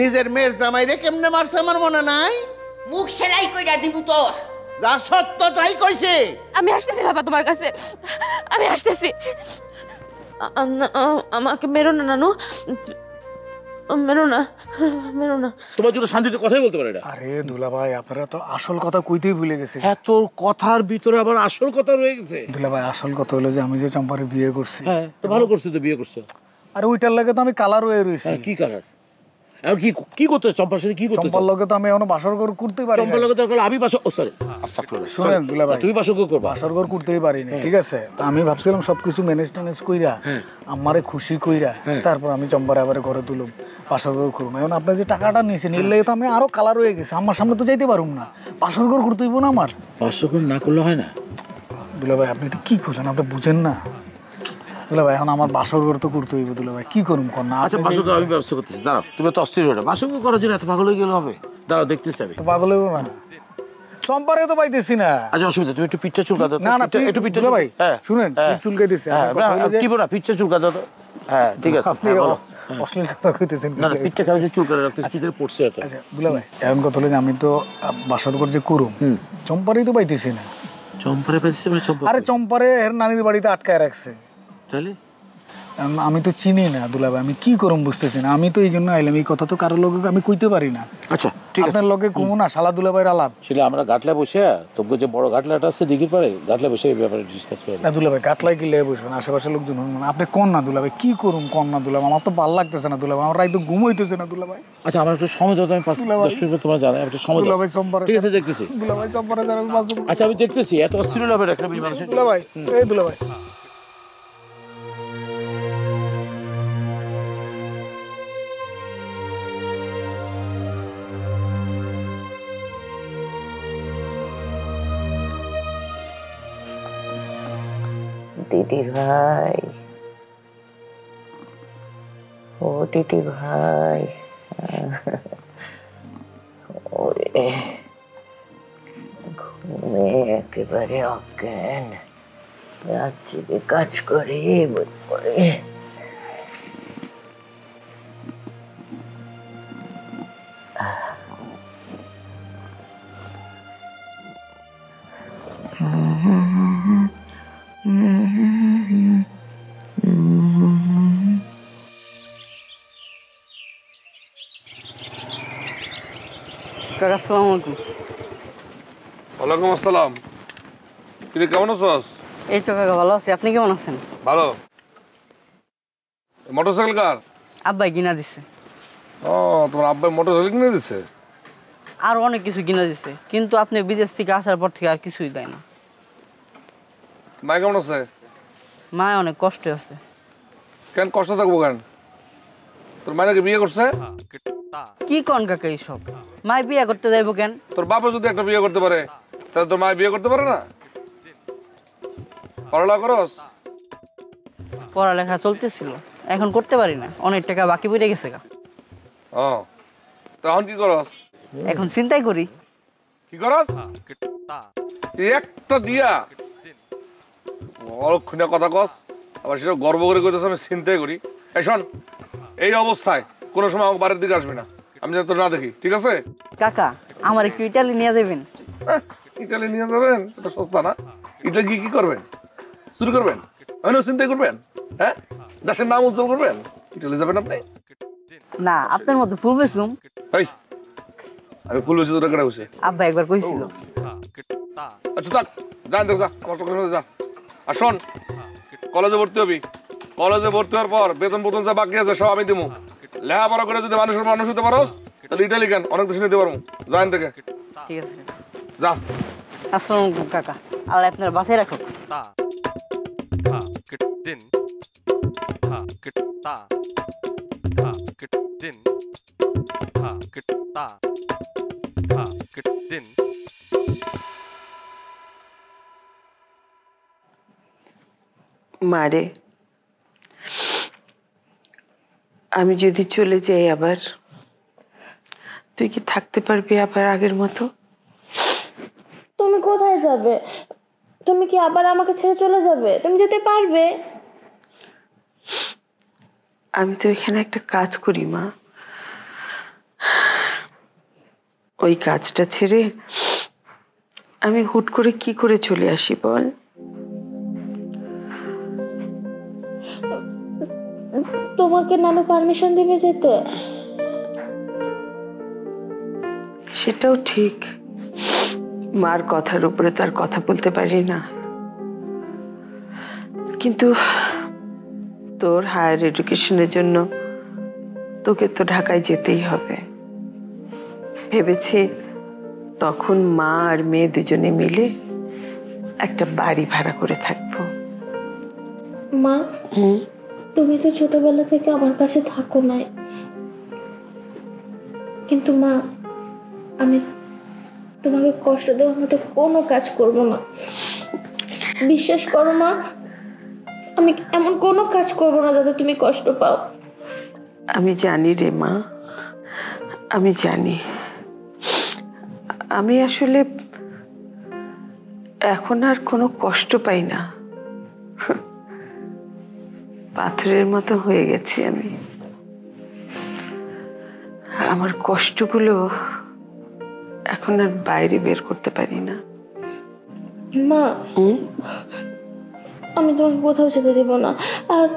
নিজের মেয়ের জামাইরে কেমনে মারছে আমার মনে নাই? মুখ সেলাই কইরা দিব তোর। যা সত্যটাই কইছে। আমি আসতেছি বাবা তোমার কাছে, আমি আসতেছি। আমাকে মেরো না নানু, মেরো না, মেরো না। তোমার জন্য শান্তিতে কথাই বলতে পারে না। আরে দুলা ভাই, আপনারা তো আসল কথা কইতেই ভুলে গেছে। এত কথার ভিতরে আবার আসল কথা রয়ে গেছে। দুলা ভাই, আসল কথা হলো যে আমি যে চম্পারে বিয়ে করছি। হ্যাঁ, তো ভালো করছো, তো বিয়ে করছো। আর ওইটার লাগে তো আমি কালার হয়ে রইছি। কি কালার? আর কি করতে চম্পার সাথে কি করতে? চম্পার লগে তো আমি এখনো বাসর ঘর করতেই পারি না। চম্পার লগে তো আমি বাসর, ও সরি, আস্তাগফিরুল্লাহ। শুনেন দুলা ভাই, তুমি বাসর করবা? বাসর ঘর করতেই পারি না, ঠিক আছে? তো আমি ভাবছিলাম সবকিছু ম্যানেজ কইরা আমারে খুশি কইরা তারপর আমি চম্পারে আবার ঘরে তুলব, বাসর ঘর করব। এখন আপনি যে টাকাটা নিয়েছেন এর লাগে তো আমি আরো কালার হয়ে গেছে। আমার সামনে তো যাইতে পারুম না, বাসর ঘর করতে হইব না আমার। বাসর ঘর না করলে হয় না? দুলা ভাই, আপনি এটা কি করলেন? আপনি বুঝেন না দুলা ভাই, এখন আমার বাসর ঘর তো করতে হইব। দুলা ভাই, কি করুম কর না? আচ্ছা, বাসর ঘর আমি ব্যবস্থা করতেছি, দাঁড়াও। তুমি তো অস্থির হয়ে বাসর ঘর করার জন্য এত পাগল হয়ে গেলে হবে? দাঁড়াও, দেখতেছি আমি। তো পাগল হইব না, চম্পারে তো পাইতেছি না। আচ্ছা, অসুবিধা, তুমি একটু পিঠটা চুলকা দাও। না না, একটু পিঠটা ভাই শুনেন, চুলকে দিছে। কি বলা, পিঠটা চুলকা দাও তো। হ্যাঁ, ঠিক আছে। আপনি অশ্লীল কথা কইতেছেন। না না, পিঠটা খাওয়া চুলকা রাখতেছি, চিতের পড়ছে এত। আচ্ছা দুলা ভাই, এখন কথা হলো যে আমি তো বাসর ঘর যে করুম, চম্পারেই তো পাইতেছি না। চম্পারে পাইতেছি মানে? চম্পা, আরে চম্পারে এর নানির বাড়িতে আটকায় রাখছে। তাহলে আমি তো চিনি না দুলা ভাই, আমি কি করুম বুঝতেছি না। আমি তো এই জন্য আইলাম, এই কথা তো কারোর লগে আমি কইতে পারি না। আচ্ছা ঠিক আছে, আপনার লগে কমু না শালা দুলা ভাইয়ের আলাপ ছিল। আমরা গাটলা বসে, তবু যে বড় গাটলাটা আছে দিঘির পারে, গাটলা বসে এই ব্যাপারে ডিসকাস করব না দুলা ভাই। গাটলাই কি লেগে বসবেন, আশেপাশের লোকজন শুনবেন না। আপনি কোন না দুলা ভাই, কি করুম কোন না দুলা ভাই, আমার তো ভালো লাগতেছে না দুলা ভাই, আমার রাইতো ঘুম হইতেছে না দুলা ভাই। আচ্ছা, আমার একটু সময় দাও, আমি 5-10 মিনিট তোমার জানাই, একটু সময় দুলা দাও। ভাই চম্পারে, ঠিক আছে, দেখতেছি। দুলা ভাই চম্পারে যাবেন বাসর। আচ্ছা, আমি দেখতেছি। এত অস্থির হবে একটা মানুষের। দুলা ভাই, এই দুলা ভাই, দিদি ভাই, ও দিদি ভাই, ওরে ঘুমে একেবারে অজ্ঞান, রাত্রিরে কাজ করে বই পড়ে। কাকা আসসালামু আলাইকুম। ওয়ালাইকুম আসসালাম। কিরে, কেমন আছস? এই তো কাকা ভালো আছি, আপনি কেমন আছেন? ভালো। মোটরসাইকেল কার? আব্বাই কিনা দিছে। ও, তোমার আব্বাই মোটরসাইকেল কিনে দিছে? আর অনেক কিছু কিনা দিছে, কিন্তু আপনি বিদেশ থেকে আসার পর থেকে আর কিছুই দেয় না। মা কেমন আছে? মা অনেক কষ্টে আছে। কেন কষ্ট থাকবো কেন? তোর মা নাকি বিয়ে করছে? কি কন কাকা এইসব? মাই বিয়ে করতে যাইবো কেন? তোর বাবা যদি একটা বিয়ে করতে পারে, তাহলে তোর মা বিয়ে করতে পারে না? পড়ালেখা করস? পড়ালেখা চলতেছিল, এখন করতে পারি না, অনেক টাকা বাকি পড়ে গেছে গা। ও, তখন কি করস? এখন চিন্তাই করি। কি করস? একটা দিয়া অলক্ষণীয় কথা কস, আবার সেটা গর্ব করে কইতেছ আমি চিন্তাই করি। এই শোন, এই অবস্থায় কোনো সময় আমার বাড়ির দিকে আসবে না, আমি যাতে তোর না দেখি, ঠিক আছে? কাকা, আমার একটু ইটালি নিয়ে যাবেন? ইটালি নিয়ে যাবেন? এটা সস্তা না। ইটালি কি করবেন? চুরি করবেন? চিন্তাই করবেন? হ্যাঁ, দেশের নাম উজ্জ্বল করবেন? ইটালি যাবেন আপনি? না, আপনার মতো ফুল বেসুম। এই, আমি ফুল বেশি তোর কেটে বসে আব্বা একবার কইছিল। আচ্ছা থাক, যান দেখ, যা আমার চোখের মধ্যে যা। আর শোন, কলেজে ভর্তি হবি, কলেজে ভর্তি হওয়ার পর বেতন বোতন যা বাকি আছে সব আমি দিব। লেখাপড়া করে যদি মানুষের মানুষ হতে পারোস, তাহলে ইটালি কেন অনেক দেশে নিতে পারবো। যান থেকে, ঠিক আছে যা। আসসালামু আলাইকুম কাকা, আল্লাহ আপনার বাসায় রাখুক। মারে, আমি যদি চলে যাই আবার, তুই কি থাকতে পারবি আবার আগের মতো? তুমি কোথায় যাবে? তুমি কি আবার আমাকে ছেড়ে চলে যাবে? তুমি যেতে পারবে? আমি তো এখানে একটা কাজ করি মা, ওই কাজটা ছেড়ে আমি হুট করে কি করে চলে আসি বল? তোমাকে নানু পারমিশন দিবে যেতে? সেটাও ঠিক, মার কথার উপরে তো আর কথা বলতে পারি না, কিন্তু তোর হায়ার এডুকেশনের জন্য তোকে তো ঢাকায় যেতেই হবে। ভেবেছি তখন মা আর মেয়ে দুজনে মিলে একটা বাড়ি ভাড়া করে থাকবো। মা, তুমি তো ছোটবেলা থেকে আমার কাছে থাকো নাই, কিন্তু মা আমি তোমাকে কষ্ট দেওয়ার মতো কোনো কাজ করব না। বিশ্বাস করো মা, আমি এমন কোনো কাজ করব না যাতে তুমি কষ্ট পাও। আমি জানি রে মা, আমি জানি। আমি আসলে এখন আর কোনো কষ্ট পাই না, পাথরের মতো হয়ে গেছি আমি। আমার কষ্টগুলো এখন আর বাইরে বের করতে পারি না। মা, আমি তোমাকে কোথাও যেতে দেব না। আর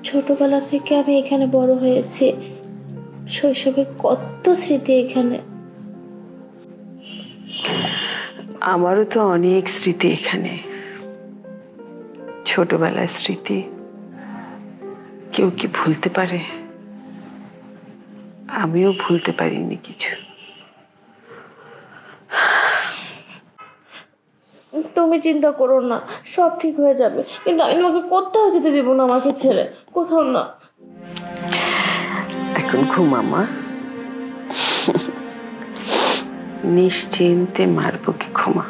ছোটবেলা থেকে আমি এখানে বড় হয়েছি, শৈশবের কত স্মৃতি এখানে। আমারও তো অনেক স্মৃতি এখানে, ছোটবেলার স্মৃতি। কেউ কি ভুলতে পারে? আমিও ভুলতে পারিনি কিছু। তুমি চিন্তা করো না, সব ঠিক হয়ে যাবে। কিন্তু আমি তোমাকে কোথাও যেতে দেবো না, আমাকে ছেড়ে কোথাও না। এখন ঘুমা মা, নিশ্চিন্তে মারবো কি ঘুমা।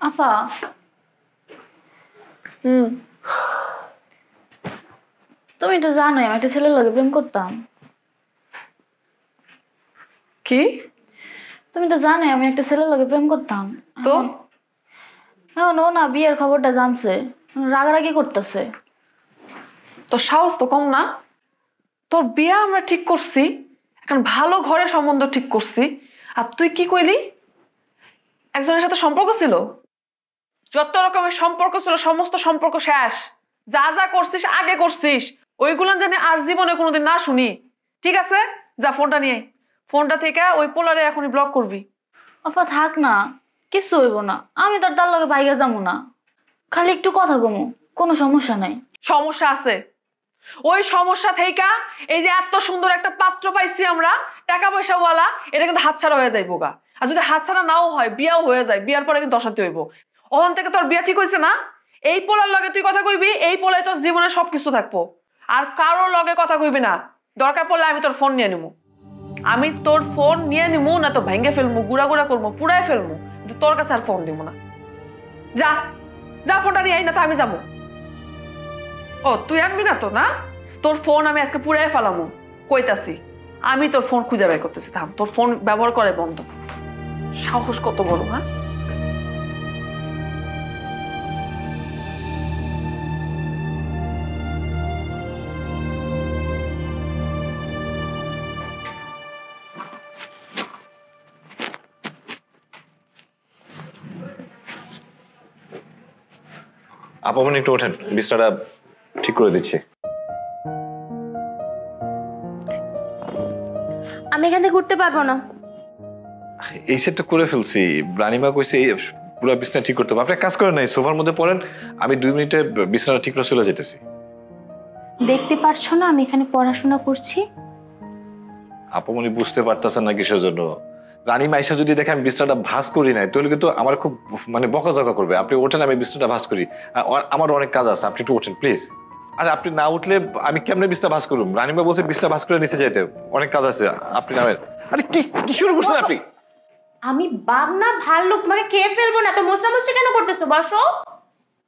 আফা, তুমি তো জানোই আমি একটা ছেলের লগে প্রেম করতাম। কি? তুমি তো জানোই আমি একটা ছেলের লগে প্রেম করতাম। তো এখন ও না বিয়ের খবরটা জানছে, রাগারাগি করতেছে। তোর সাহস তো কম না? তোর বিয়ে আমরা ঠিক করছি, এখন ভালো ঘরে সম্বন্ধ ঠিক করছি, আর তুই কি কইলি একজনের সাথে সম্পর্ক ছিল? যত রকমের সম্পর্ক ছিল সমস্ত সম্পর্ক শেষ। যা যা করছিস আগে করছিস, ওইগুলো জানি আর জীবনে কোনোদিন না শুনি। ঠিক আছে, যা ফোনটা নিয়ে, ফোনটা থেকে ওই পোলারে এখনই ব্লক করবি। আফা থাক না, কিছু হইব না, আমি তো তার লগে বাইরে যাবো না, খালি একটু কথা কমু, কোনো সমস্যা নাই। সমস্যা আছে, ওই সমস্যা থেকে এই যে এত সুন্দর একটা পাত্র পাইছি আমরা, টাকা পয়সাওয়ালা, এটা কিন্তু হাতছাড়া হয়ে যাইব গা। আর যদি হাতছাড়া নাও হয়, বিয়াও হয়ে যায়, বিয়ার পরে কিন্তু অশান্তি হইব। ওখান থেকে তোর বিয়া ঠিক হয়েছে না, এই পোলার লগে তুই কথা কইবি, এই পোলায় তোর জীবনে সবকিছু থাকবো, আর কারোর লগে কথা কইবি না। দরকার পড়লে আমি তোর ফোন নিয়ে নিবো, আমি তোর ফোন নিয়ে নিবো, না তো ভেঙে ফেলবো, গুড়া গুড়া করবো, পুরাই ফেলবো, কিন্তু তোর কাছে আর ফোন দিব না। যা যা, ফোনটা নিয়ে আই, না তো আমি যাবো। ও তুই আনবি না তো? না, তোর ফোন আমি আজকে পুরাই ফেলামু, কইতাছি। আমি তোর ফোন খুঁজে বের করতেছি, থাম। তোর ফোন ব্যবহার করে বন্ধ। সাহস কত বড়! হ্যাঁ, আপনি একটু ওঠেন, বিছনাটা ঠিক করে দিচ্ছি। আমি এখান থেকে উঠতে পারবো না। এই সেটটা করে ফেলছি, রানীমা কইছে এই পুরো বিছনা ঠিক করতে হবে। আপনি কাজ করেন নাই, সোফার মধ্যে পড়েন, আমি 2 মিনিটে বিছনাটা ঠিক করে চলে যেতেছি। দেখতে পারছো না আমি এখানে পড়াশোনা করছি? আপনি বুঝতে পারতেছেন না কিসের জন্য? রানীমা এসে যদি দেখে আমি বিছনাটা ভাঁজ করি নাই, তাহলে কিন্তু আমার খুব বকাঝকা করবে। আপনি ওঠেন, আমি বিছনাটা ভাঁজ করি, আমার অনেক কাজ আছে, আপনি একটু ওঠেন প্লিজ। আরে আপনি না উঠলে আমি কেমনে বিছনা ভাঁজ করুম? রানীমা বলছে বিছনা ভাঁজ করে নিচে যাইতে, অনেক কাজ আছে, আপনি নামেন। আরে কি কি শুরু করছেন আপনি? আমি বাঘ না ভাল্লুক, তোমাকে খেয়ে ফেলবো না, তো মোছরামুছরি কেন করতেছো? বসো।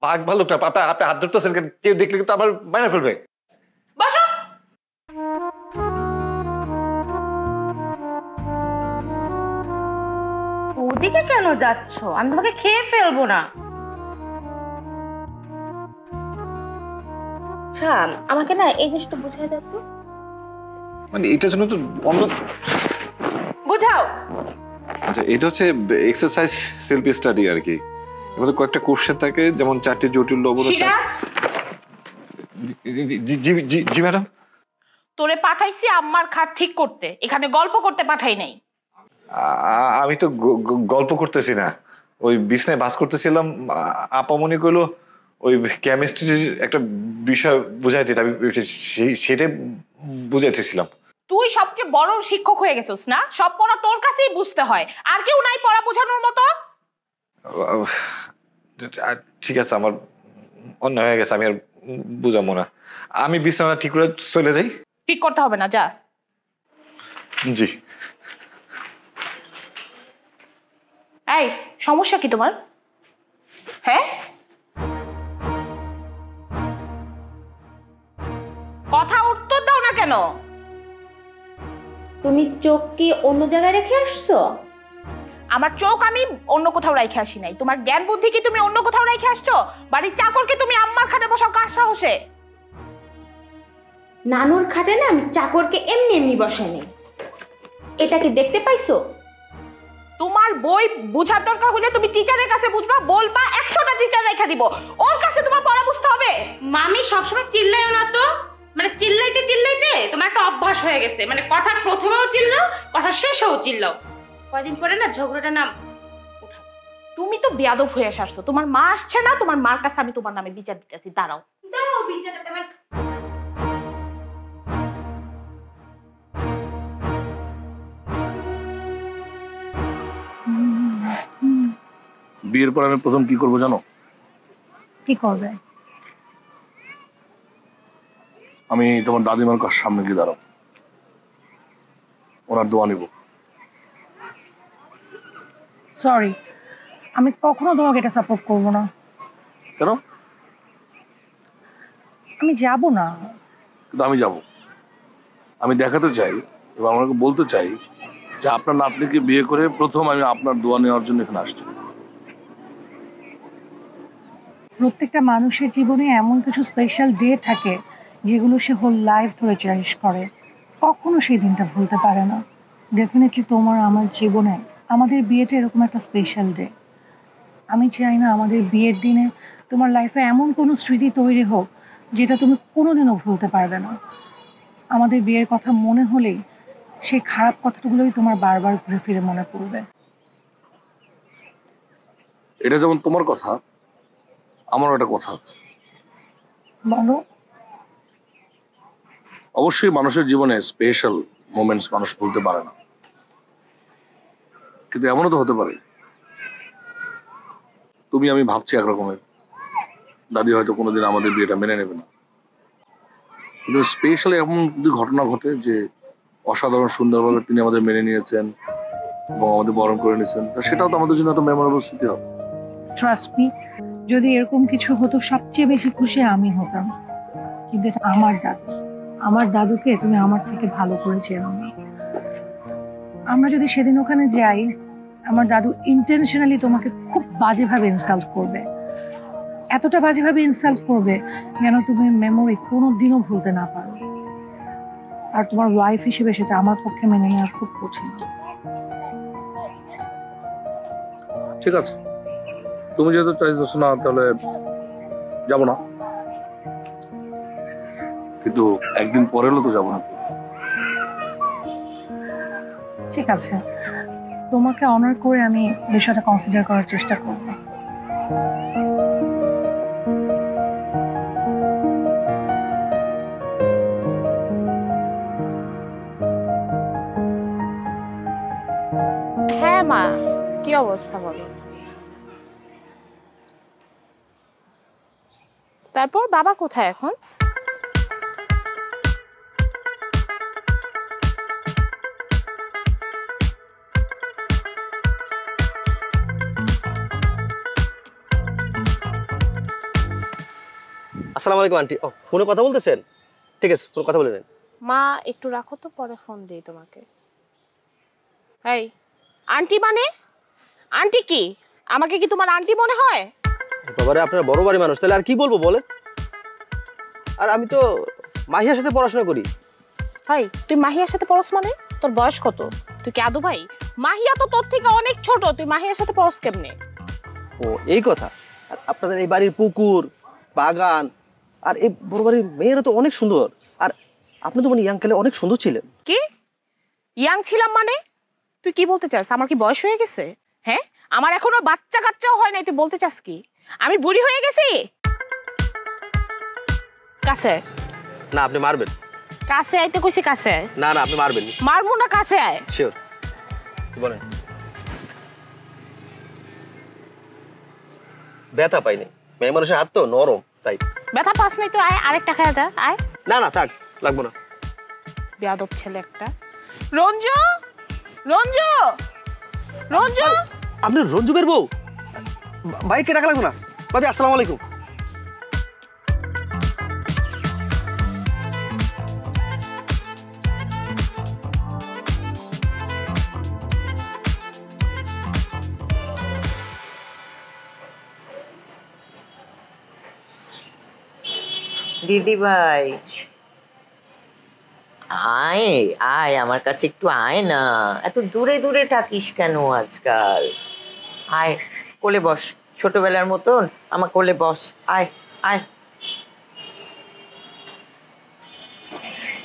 বাঘ ভাল্লুক না, আপনি হাত ধরতেছেন, কেউ দেখলে কিন্তু আবার মাইনা ফেলবে। বসো। ওদিকে কেন যাচ্ছ? আমি তোমাকে খেয়ে ফেলবো না। আচ্ছা আমাকে না এই জিনিসটা বুঝাই দাও তো। মানে এটার জন্য তো অন্য বুঝাও। আচ্ছা এটা হচ্ছে এক্সারসাইজ সেলফ স্টাডি আর কি। এর মধ্যে কয়েকটা কোশ্চেন থাকে, যেমন 4টি জটিল লবণ। সিরাজ, জি ম্যাডাম। তোরে পাঠাইছি আম্মার খাট ঠিক করতে, এখানে গল্প করতে পাঠাই নাই। আমি তো গল্প করতেছি না, ওই বিছনায় বাস করতেছিলাম। আপামনি কইলো ওই কেমিস্ট্রির একটা বিষয় বুঝাই দিতে, আমি সেটাই বুঝাইতেছিলাম। তুই সবচেয়ে বড় শিক্ষক হয়ে গেছিস না? সব পড়া তোর কাছেই বুঝতে হয়, আর কেউ নাই পড়া বোঝানোর মতো। ঠিক আছে, আমার অন্যায় হয়ে গেছে, আমি আর বুঝাবো না। আমি বিছানা ঠিক করে চলে যাই। ঠিক করতে হবে না, যা। জি। এই সমস্যা কি তোমার? হ্যাঁ, কথা উত্তর দাও না কেন? তুমি চোখ কি অন্য জায়গায় রেখে আসছো? আমার চোখ আমি অন্য কোথাও রেখে আসি নাই। তোমার জ্ঞান বুদ্ধি কি তুমি অন্য কোথাও রেখে আসছো? বাড়ির চাকরকে তুমি আম্মার খাটে বসাও কার সাহসে? নানুর খাটে না আমি চাকরকে এমনি এমনি বসাই নেই। এটা কি দেখতে পাইছো? তোমার বই বুঝার দরকার হলে তুমি টিচারের কাছে বুঝবা, বলবা 100টা টিচার রেখে দিব, ওর কাছে তোমার পড়া বুঝতে হবে। মামি সবসময় চিল্লাইও না তো, মানে চিল্লাইতে চিল্লাইতে তোমার একটা অভ্যাস হয়ে গেছে। মানে কথার প্রথমেও চিল্লাও, কথা শেষেও চিল্লাও। কয়দিন পরে না ঝগড়াটা না। তুমি তো বেয়াদব হয়ে আসছো। তোমার মা আসছে না, তোমার মার কাছে আমি তোমার নামে বিচার দিতেছি। দাঁড়াও দাঁড়াও, বিচারটা তোমার। বিয়ের পর আমি প্রথম কি করবো জানো? কি করবে? আমি তোমার দাদিমার কাছে সামনে গিয়ে দাঁড়াবো, ওনার দোয়া নিব। সরি, আমি কখনো তোমাকে এটা সাপোর্ট করব না। কেন? আমি যাব না। কিন্তু আমি যাব। আমি দেখাতে চাই এবং আপনাকে বলতে চাই যে আপনার নাতনিকে বিয়ে করে প্রথম আমি আপনার দোয়া নেওয়ার জন্য এখানে আসছি। প্রত্যেকটা মানুষের জীবনে এমন কিছু স্পেশাল ডে থাকে যেগুলো সে হোল লাইফ ধরে চেরিশ করে, কখনো সেই দিনটা ভুলতে পারে না। ডেফিনেটলি তোমার আমার জীবনে আমাদের বিয়েটা এরকম একটা স্পেশাল ডে। আমি চাই না আমাদের বিয়ের দিনে তোমার লাইফে এমন কোনো স্মৃতি তৈরি হোক যেটা তুমি কোনোদিনও ভুলতে পারবে না। আমাদের বিয়ের কথা মনে হলেই সেই খারাপ কথাগুলোই তোমার বারবার ঘুরে ফিরে মনে পড়বে। এটা যেমন তোমার কথা, আমারও একটা কথা আছে। বলো। অবশ্যই মানুষের জীবনে স্পেশাল মোমেন্টস মানুষ ভুলতে পারে না, কিন্তু এমনও তো হতে পারে তুমি আমি ভাবছি একরকমের, দাদি হয়তো কোনোদিন আমাদের বিয়েটা মেনে নেবে না, কিন্তু স্পেশালি এমন যদি ঘটনা ঘটে যে অসাধারণ সুন্দরভাবে তিনি আমাদের মেনে নিয়েছেন এবং আমাদের বরণ করে নিয়েছেন, সেটাও তো আমাদের জন্য একটা মেমোরেবল স্মৃতি হবে। ট্রাস্ট মি, যদি এরকম কিছু হতো সবচেয়ে বেশি খুশি আমি হতাম। কিন্তু এটা আমার দাদু, আমার দাদুকে তুমি আমার থেকে ভালো করে চেনো না। আমরা যদি সেদিন ওখানে যাই, আমার দাদু ইন্টেনশনালি তোমাকে খুব বাজেভাবে ইনসাল্ট করবে, এতটা বাজেভাবে ইনসাল্ট করবে যেন তুমি মেমোরি কোনোদিনও ভুলতে না পারো। আর তোমার ওয়াইফ হিসেবে সেটা আমার পক্ষে মেনে নেওয়া খুব কঠিন। ঠিক আছে, তুমি যেহেতু চাইতেছো না তাহলে যাবো না, কিন্তু একদিন পরে হলো তো যাবো না। ঠিক আছে, তোমাকে অনার করে আমি বিষয়টা কনসিডার করার চেষ্টা করব। হ্যাঁ মা, কি অবস্থা বলো? তারপর বাবা কোথায় এখন? আসসালামু আলাইকুম আন্টি। ও ফোনে কথা বলতেছেন? ঠিক আছে, ফোনে কথা বলে নেন। মা একটু রাখো তো, পরে ফোন দিই তোমাকে। এই আন্টি মানে? আন্টি কি? আমাকে কি তোমার আন্টি মনে হয়? বাবারে আপনারা বড় বাড়ি মানুষ, তাহলে আর কি বলবো বলেন? আর আমি তো মাহিয়ার সাথে পড়াশোনা করি। তাই তুই মাহিয়ার সাথে পড়স মানে? তোর বয়স কত? তুই কি আদু ভাই? মাহিয়া তো তোর থেকে অনেক ছোট, তুই মাহিয়ার সাথে পড়স কেমনে? ও এই কথা। আর আপনাদের এই বাড়ির পুকুর, বাগান, আর এই বড় বাড়ির মেয়েরা তো অনেক সুন্দর। আর আপনি তো মানে ইয়াংকালে অনেক সুন্দর ছিলেন। কি ইয়াং ছিলাম মানে? তুই কি বলতে চাস? আমার কি বয়স হয়ে গেছে? হ্যাঁ, আমার এখনো বাচ্চা কাচ্চাও হয় নাই, তুই বলতে চাস কি আমি বুড়ি হয়ে গেছি? কাছে না আপনি মারবেন। কাছে আইতে কইছি, কাছে আয়। না না আপনি মারবেন। মারমু না, কাছে আয়। শিওর বলেন। ব্যথা পাইনি, মেয়ে মানুষের হাত তো নরম তাই। ব্যথা পাস নাই তো আয়, আরেকটা খাওয়া যা, আয়। না না থাক, লাগবো না। বেয়াদব ছেলে একটা। রঞ্জু, রঞ্জু, রঞ্জু। আপনি রঞ্জু বের বউ? ভাইকে ডাকা লাগবে না। ভাবি আসসালামু আলাইকুম। দিদি ভাই আয় আয়, আমার কাছে একটু আয় না। এত দূরে দূরে থাকিস কেন আজকাল? আয়, কোলে বস, ছোটবেলার মতন আমার কোলে বস। আয় আয়,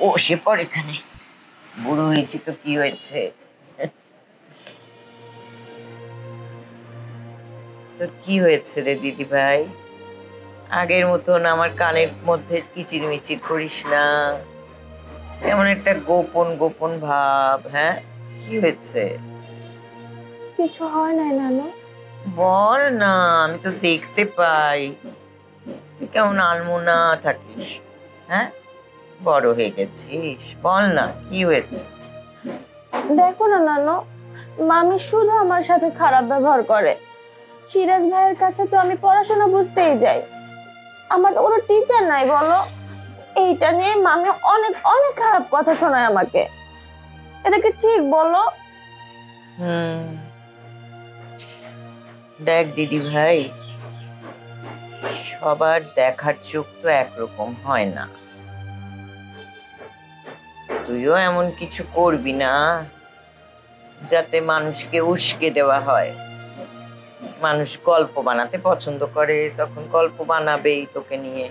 বসে পড় এখানে। বুড়ো হয়েছি তো কি হয়েছে? তোর কি হয়েছে রে দিদি ভাই? আগের মতন আমার কানের মধ্যে কিচির মিচির করিস না, কেমন একটা গোপন গোপন ভাব। হ্যাঁ, কি হয়েছে? কিছু হয় না নানু। বল না, আমি তো দেখতে পাই তুই কেমন আলমোনা থাকিস। হ্যাঁ, বড় হয়ে গেছিস, বল না কি হয়েছে? দেখো না নানু, মামি শুধু আমার সাথে খারাপ ব্যবহার করে। সিরাজ ভাইয়ের কাছে তো আমি পড়াশোনা বুঝতেই যাই, আমার তো কোনো টিচার নাই বলো। এইটা নিয়ে মামি অনেক অনেক খারাপ কথা শোনায় আমাকে। এটা কি ঠিক বলো? দেখ দিদি ভাই, সবার দেখার চোখ তো একরকম হয় না। তুইও এমন কিছু করবি না যাতে মানুষকে উস্কে দেওয়া হয়। মানুষ গল্প বানাতে পছন্দ করে, তখন গল্প বানাবেই তোকে নিয়ে।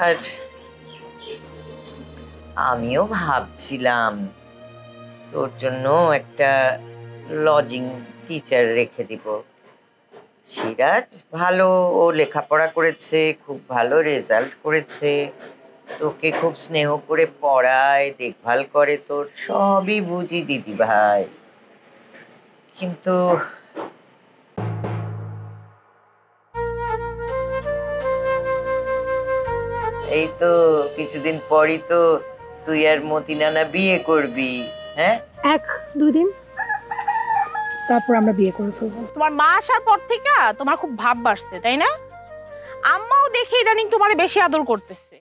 আর আমিও ভাবছিলাম তোর জন্য একটা লজিং টিচার রেখে দিব। সিরাজ ভালো, ও লেখাপড়া করেছে, খুব ভালো রেজাল্ট করেছে, তোকে খুব স্নেহ করে পড়ায়, দেখভাল করে, তোর সবই বুঝি দিদি ভাই। কিন্তু এই তো কিছুদিন পরই তো তুই আর মতি নানা বিয়ে করবি। হ্যাঁ, 1-2 দিন তারপর আমরা বিয়ে করে ফেলবো। তোমার মা আসার পর থেকে তোমার খুব ভাব বাড়ছে, তাই না? আম্মাও দেখে ইদানিং তোমারে বেশি আদর করতেছে।